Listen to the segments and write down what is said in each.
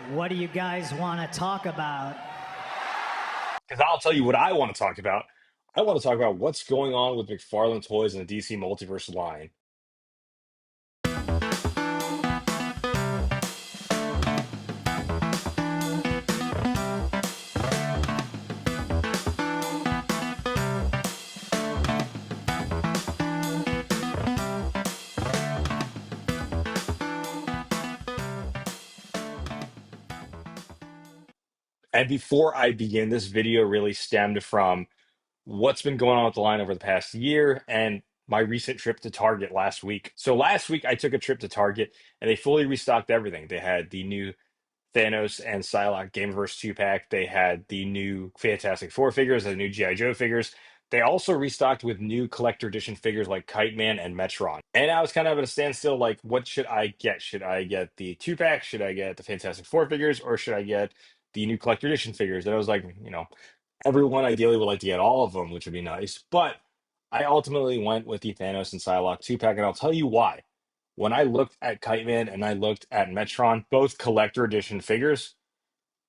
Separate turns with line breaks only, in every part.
What do you guys want to talk about?
Because I'll tell you what I want to talk about. I want to talk about what's going on with McFarlane toys and the DC Multiverse line. And before I begin, this video really stemmed from what's been going on with the line over the past year and my recent trip to Target last week. So last week I took a trip to Target and they fully restocked everything. They had the new Thanos and Psylocke Gameverse 2-pack. They had the new Fantastic Four figures, the new G.I. Joe figures. They also restocked with new collector edition figures like Kite Man and Metron. And I was kind of at a standstill, like, what should I get? Should I get the 2-pack? Should I get the Fantastic Four figures? Or should I get the new collector edition figures? And I was like, everyone ideally would like to get all of them, which would be nice. But I ultimately went with the Thanos and Psylocke 2-pack, and I'll tell you why. When I looked at Kite Man and I looked at Metron, both collector edition figures,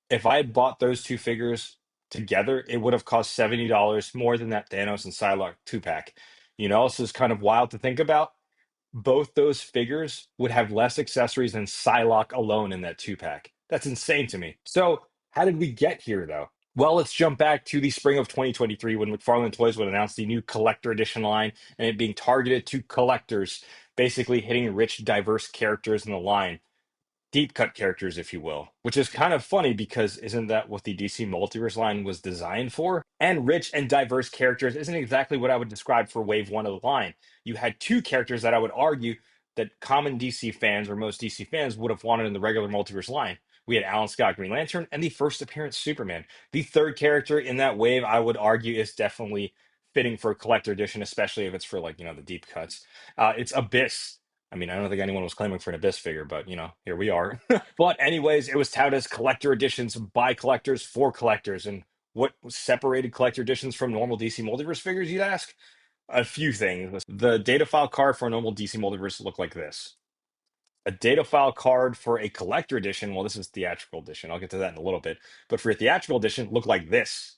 if I had bought those two figures together, it would have cost $70 more than that Thanos and Psylocke 2-pack. So it's kind of wild to think about. Both those figures would have less accessories than Psylocke alone in that 2-pack. That's insane to me. So, how did we get here, though? Well, let's jump back to the spring of 2023 when McFarlane Toys would announce the new collector edition line and it being targeted to collectors, basically hitting rich, diverse characters in the line, deep cut characters, if you will, which is kind of funny because isn't that what the DC Multiverse line was designed for? And rich and diverse characters isn't exactly what I would describe for Wave 1 of the line. You had two characters that I would argue that common DC fans or most DC fans would have wanted in the regular Multiverse line. We had Alan Scott Green Lantern and the first appearance Superman. The third character in that wave, I would argue, is definitely fitting for a collector edition, especially if it's for the deep cuts. It's Abyss. I mean, I don't think anyone was claiming for an Abyss figure, but here we are. But anyways, it was touted as collector editions by collectors for collectors. And what separated collector editions from normal DC Multiverse figures, you'd ask? A few things. The data file card for a normal DC Multiverse looked like this. A data file card for a collector edition, well, this is theatrical edition. I'll get to that in a little bit. But for a theatrical edition, looked like this.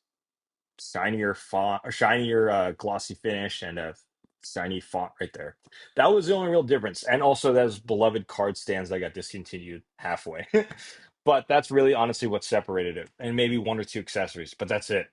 Shinier font, or shinier glossy finish, and a shiny font right there. That was the only real difference. And also those beloved card stands that got discontinued halfway. But that's really honestly what separated it, and maybe one or two accessories, but that's it.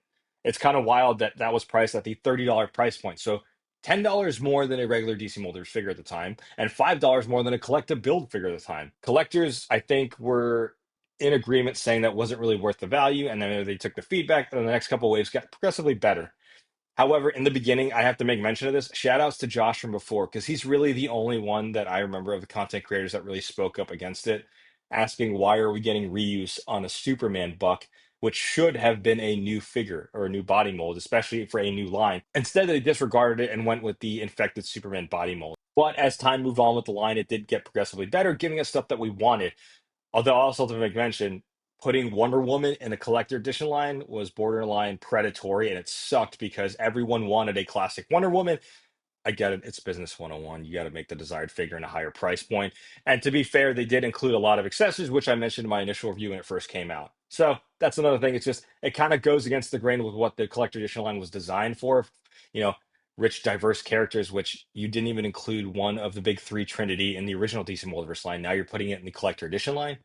It's kind of wild that that was priced at the $30 price point. So $10 more than a regular DC Multiverse figure at the time, and $5 more than a collective build figure at the time. Collectors, I think, were in agreement saying that wasn't really worth the value, and then they took the feedback, and the next couple of waves got progressively better. However, in the beginning, I have to make mention of this. Shout outs to Josh from before, because he's really the only one that I remember of the content creators that really spoke up against it, asking why are we getting reuse on a Superman buck, which should have been a new figure or a new body mold, especially for a new line. Instead, they disregarded it and went with the infected Superman body mold. But as time moved on with the line, it did get progressively better, giving us stuff that we wanted. Although also to make mention, putting Wonder Woman in a collector edition line was borderline predatory, and it sucked because everyone wanted a classic Wonder Woman. I get it, it's business 101. You got to make the desired figure in a higher price point. And to be fair, they did include a lot of accessories, which I mentioned in my initial review when it first came out. So that's another thing. It's just, it kind of goes against the grain with what the collector edition line was designed for. You know, rich, diverse characters, which you didn't even include one of the big three Trinity in the original DC Multiverse line. Now you're putting it in the collector edition line.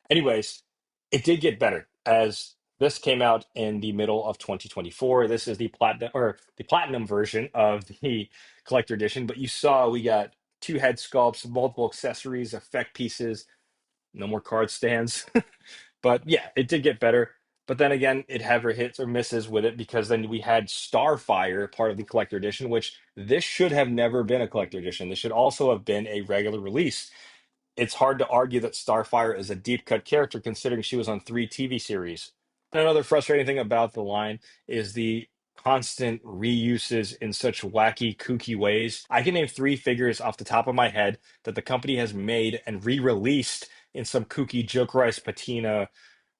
Anyways, it did get better as this came out in the middle of 2024. This is the platinum version of the collector edition, but you saw we got two head sculpts, multiple accessories, effect pieces, no more card stands. But yeah, it did get better. But then again, it had hits or misses with it because then we had Starfire, part of the collector edition, which this should have never been a collector edition. This should also have been a regular release. It's hard to argue that Starfire is a deep cut character considering she was on three TV series. And another frustrating thing about the line is the constant reuses in such wacky, kooky ways. I can name three figures off the top of my head that the company has made and re-released in some kooky Jokerized patina,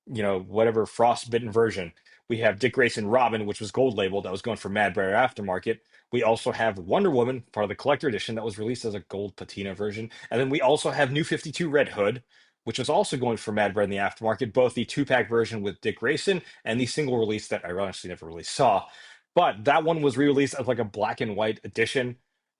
whatever frostbitten version. We have Dick Grayson Robin, which was gold labeled, that was going for Mad Bear Aftermarket. We also have Wonder Woman, part of the collector edition, that was released as a gold patina version. And then we also have New 52 Red Hood, which was also going for Mad Bread in the aftermarket, both the two-pack version with Dick Grayson and the single release that I honestly never really saw. But that one was re-released as like a black and white edition,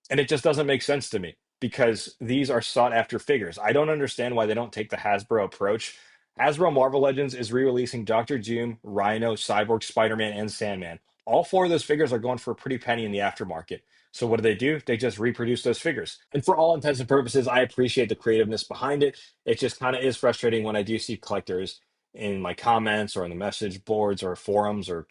and it just doesn't make sense to me because these are sought after figures. I don't understand why they don't take the Hasbro approach. Hasbro Marvel Legends is re-releasing Doctor Doom, Rhino, Cyborg, Spider-Man, and Sandman. All four of those figures are going for a pretty penny in the aftermarket. So what do? They just reproduce those figures. And for all intents and purposes, I appreciate the creativeness behind it. It just kind of is frustrating when I do see collectors in my comments or in the message boards or forums or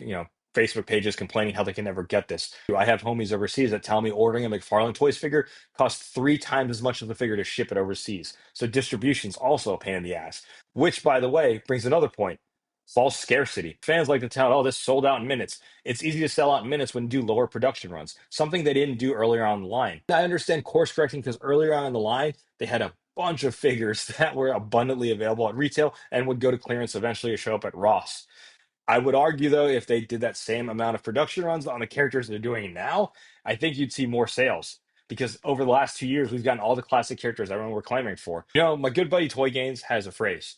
Facebook pages complaining how they can never get this. I have homies overseas that tell me ordering a McFarlane Toys figure costs 3 times as much of the figure to ship it overseas. So distribution's also a pain in the ass. Which, by the way, brings another point. False scarcity. Fans like to tell, oh, this sold out in minutes. It's easy to sell out in minutes when you do lower production runs, something they didn't do earlier on the line. I understand course correcting because earlier on in the line, they had a bunch of figures that were abundantly available at retail and would go to clearance eventually or show up at Ross. I would argue, though, if they did that same amount of production runs on the characters they're doing now, I think you'd see more sales. Because over the last 2 years, we've gotten all the classic characters everyone were clamoring for. My good buddy Toy Gaines has a phrase.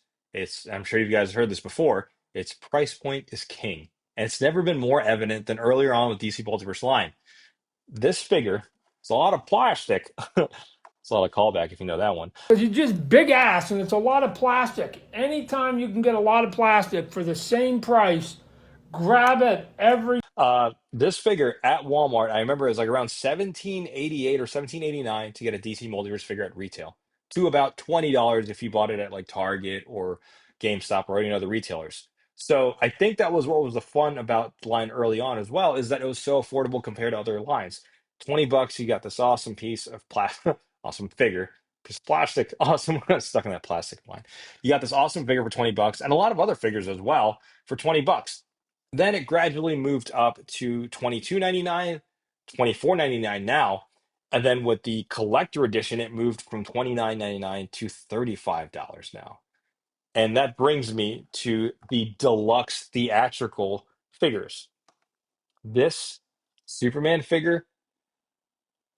I'm sure you guys heard this before. It's price point is king. And it's never been more evident than earlier on with DC Multiverse Line. This figure, it's a lot of plastic. It's a lot of callback if you know that one.
Because you're just big ass and it's a lot of plastic. Anytime you can get a lot of plastic for the same price, grab it every.
This figure at Walmart, I remember it was like around 1788 or 1789 to get a DC Multiverse figure at retail, to about $20 if you bought it at like Target or GameStop or any other retailers. So I think that was what was the fun about the line early on as well, is that it was so affordable compared to other lines. $20, you got this awesome piece of plastic, awesome figure, piece of plastic, awesome. Stuck in that plastic line. You got this awesome figure for $20, and a lot of other figures as well for $20. Then it gradually moved up to 22.99, 24.99 now. And then with the collector edition, it moved from 29.99 to $35 now. And that brings me to the deluxe theatrical figures. This Superman figure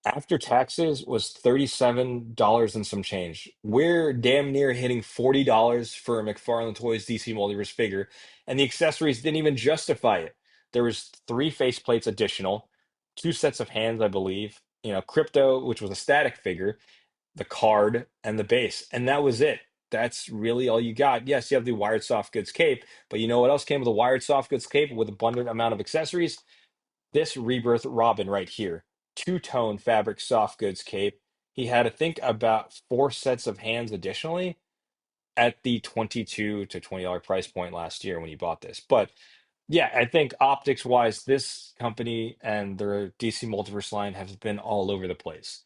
after taxes was $37 and some change. We're damn near hitting $40 for a McFarlane Toys DC Multiverse figure, and the accessories didn't even justify it. There was 3 faceplates additional, 2 sets of hands, I believe, Crypto, which was a static figure, the card, and the base, and that was it. That's really all you got. Yes, you have the wired soft goods cape, but you know what else came with a wired soft goods cape with abundant amount of accessories? This Rebirth Robin right here, two-tone fabric soft goods cape. He had, I think, about 4 sets of hands additionally at the $22 to $20 price point last year when you bought this. But yeah, I think optics wise, this company and their DC Multiverse line has been all over the place.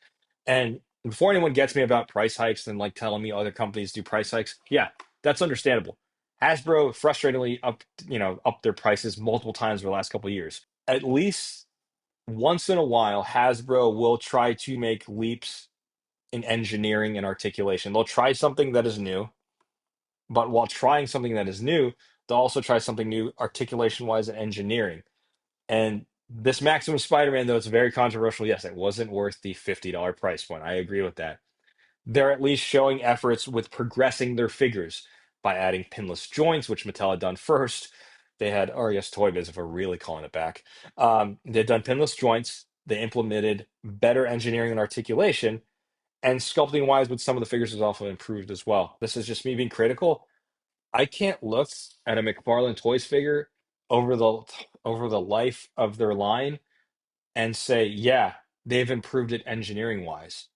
And before anyone gets me about price hikes and like telling me other companies do price hikes, yeah, that's understandable. Hasbro frustratingly up their prices multiple times over the last couple of years. At least once in a while, Hasbro will try to make leaps in engineering and articulation. They'll try something that is new, but while trying something that is new, they'll also try something new articulation wise and engineering. And this Maximum Spider-Man, though it's very controversial, yes, it wasn't worth the $50 price point. I agree with that. They're at least showing efforts with progressing their figures by adding pinless joints, which Mattel had done first. They had, or yes, Toy Biz, if we're really calling it back. They'd done pinless joints. They implemented better engineering and articulation, and sculpting wise with some of the figures has also improved as well. This is just me being critical. I can't look at a McFarlane Toys figure over the over the life of their line and say, yeah, they've improved it engineering wise.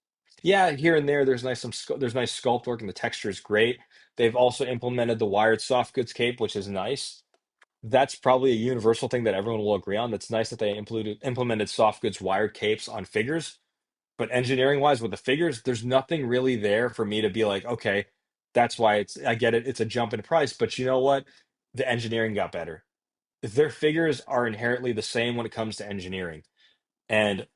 Yeah, here and there, there's nice sculpt work and the texture is great. They've also implemented the wired soft goods cape, which is nice. That's probably a universal thing that everyone will agree on. That's nice that they implemented soft goods wired capes on figures. But engineering wise, with the figures, there's nothing really there for me to be like, okay, that's why I get it. It's a jump in price. But you know what? The engineering got better. Their figures are inherently the same when it comes to engineering. And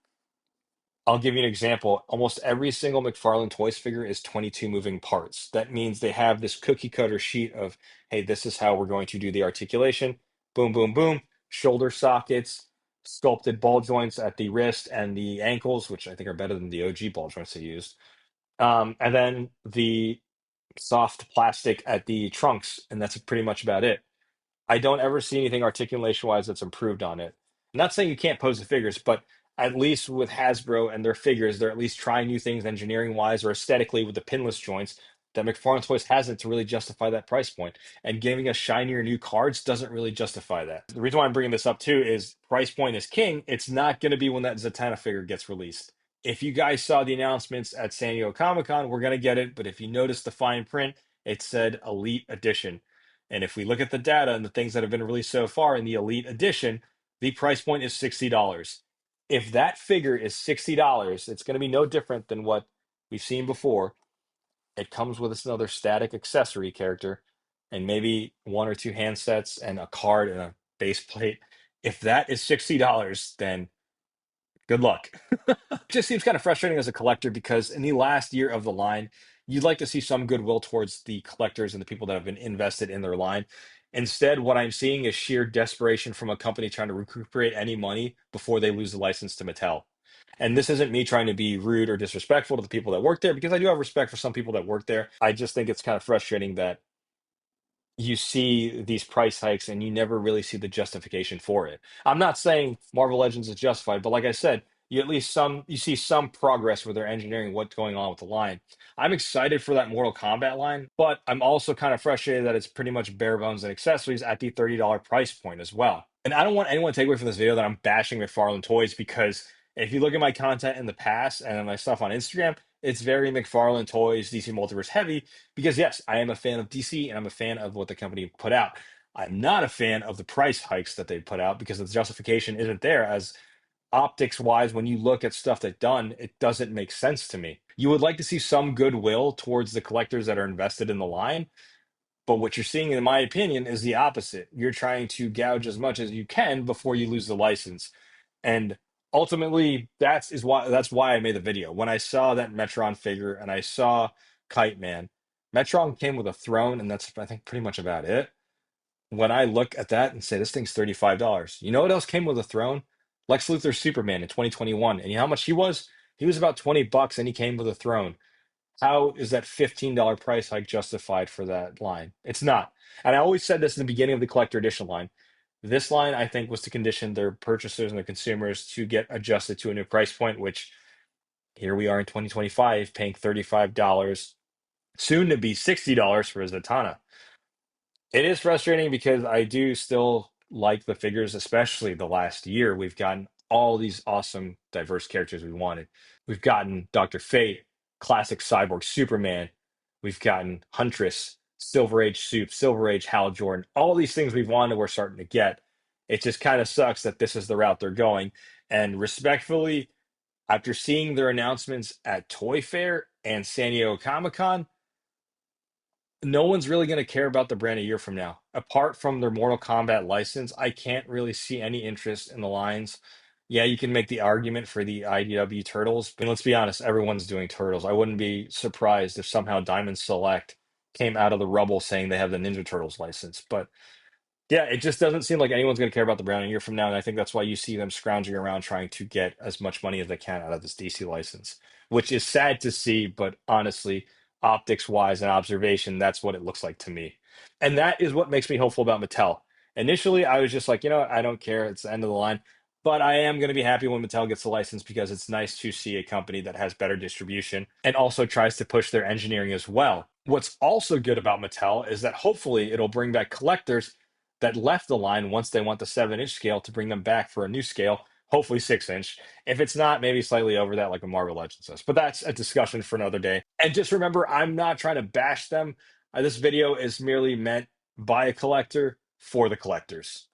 I'll give you an example. Almost every single McFarlane Toys figure is 22 moving parts. That means they have this cookie cutter sheet of, hey, this is how we're going to do the articulation. Boom, boom, boom. Shoulder sockets, sculpted ball joints at the wrist and the ankles, which I think are better than the OG ball joints they used. And then the soft plastic at the trunks, and that's pretty much about it. I don't ever see anything articulation wise that's improved on it. I'm not saying you can't pose the figures, but at least with Hasbro and their figures, they're at least trying new things engineering wise or aesthetically with the pinless joints that McFarlane Toys hasn't to really justify that price point. And giving us shinier new cards doesn't really justify that. The reason why I'm bringing this up too is price point is king. It's not going to be when that Zatanna figure gets released. If you guys saw the announcements at San Diego Comic Con, we're going to get it. But if you notice the fine print, it said Elite Edition. And if we look at the data and the things that have been released so far in the Elite Edition, the price point is $60. If that figure is $60, it's going to be no different than what we've seen before. It comes with another static accessory character and maybe one or two handsets and a card and a base plate. If that is $60, then good luck. Just seems kind of frustrating as a collector because in the last year of the line, you'd like to see some goodwill towards the collectors and the people that have been invested in their line. Instead, what I'm seeing is sheer desperation from a company trying to recuperate any money before they lose the license to Mattel. And this isn't me trying to be rude or disrespectful to the people that work there because I do have respect for some people that work there. I just think it's kind of frustrating that you see these price hikes and you never really see the justification for it. I'm not saying Marvel Legends is justified, but like I said, you see some progress with their engineering, what's going on with the line. I'm excited for that Mortal Kombat line, but I'm also kind of frustrated that it's pretty much bare bones and accessories at the $30 price point as well. And I don't want anyone to take away from this video that I'm bashing McFarlane Toys because if you look at my content in the past and my stuff on Instagram, it's very McFarlane Toys, DC Multiverse heavy because yes, I am a fan of DC and I'm a fan of what the company put out. I'm not a fan of the price hikes that they put out because the justification isn't there as optics wise. When you look at stuff they've done, it doesn't make sense to me. You would like to see some goodwill towards the collectors that are invested in the line, but what you're seeing, in my opinion, is the opposite. You're trying to gouge as much as you can before you lose the license. And ultimately, that's why I made the video. When I saw that Metron figure and I saw Kite Man, Metron came with a throne, and that's I think pretty much about it. When I look at that and say this thing's $35, you know what else came with a throne? Lex Luthor's Superman in 2021, and you know how much he was? He was about $20, and he came with a throne. How is that $15 price hike justified for that line? It's not. And I always said this in the beginning of the collector edition line. This line, I think, was to condition their purchasers and their consumers to get adjusted to a new price point, which here we are in 2025 paying $35, soon to be $60 for a Zatanna. It is frustrating because I do still like the figures, especially the last year. We've gotten all these awesome, diverse characters we wanted. We've gotten Dr. Fate, classic cyborg Superman. We've gotten Huntress, Silver Age Soup, Silver Age Hal Jordan. All these things we've wanted, we're starting to get. It just kind of sucks that this is the route they're going. And respectfully, after seeing their announcements at Toy Fair and San Diego Comic Con, no one's really going to care about the brand a year from now. Apart from their Mortal Kombat license, I can't really see any interest in the lines. Yeah, you can make the argument for the IDW Turtles, but let's be honest, everyone's doing Turtles. I wouldn't be surprised if somehow Diamond Select came out of the rubble saying they have the Ninja Turtles license. But yeah, it just doesn't seem like anyone's going to care about the brand a year from now. And I think that's why you see them scrounging around trying to get as much money as they can out of this DC license, which is sad to see. But honestly, optics wise and observation, that's what it looks like to me. And that is what makes me hopeful about Mattel. Initially, I was just like, I don't care. It's the end of the line. But I am going to be happy when Mattel gets the license because it's nice to see a company that has better distribution and also tries to push their engineering as well. What's also good about Mattel is that hopefully it'll bring back collectors that left the line once they want the 7-inch scale to bring them back for a new scale, hopefully 6-inch. If it's not, maybe slightly over that, like a Marvel Legends does. But that's a discussion for another day. And just remember, I'm not trying to bash them. This video is merely meant by a collector for the collectors.